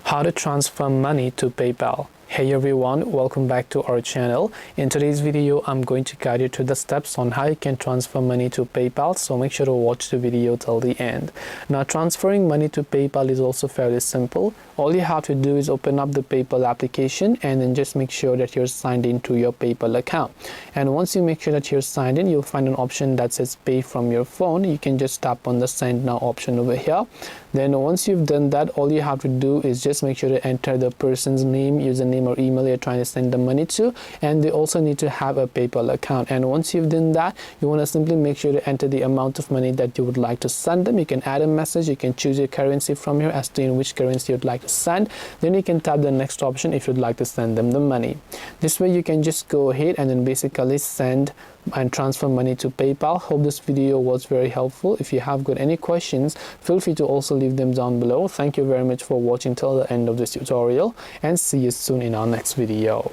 How to transfer money to PayPal. Hey everyone, welcome back to our channel. In today's video, I'm going to guide you through the steps on how you can transfer money to PayPal, so make sure to watch the video till the end. Now, transferring money to PayPal is also fairly simple. All you have to do is open up the PayPal application and then just make sure that you're signed into your PayPal account. And once you make sure that you're signed in, you'll find an option that says pay from your phone. You can just tap on the send now option over here. Then once you've done that, all you have to do is just make sure to enter the person's name, username or email you're trying to send the money to, and they also need to have a PayPal account. And once you've done that, you want to simply make sure to enter the amount of money that you would like to send them. You can add a message, you can choose your currency from here as to in which currency you'd like to send. Then you can tap the next option if you'd like to send them the money. This way you can just go ahead and then basically send and transfer money to PayPal. Hope this video was very helpful. If you have got any questions, feel free to also leave them down below. Thank you very much for watching till the end of this tutorial, and see you soon in our next video.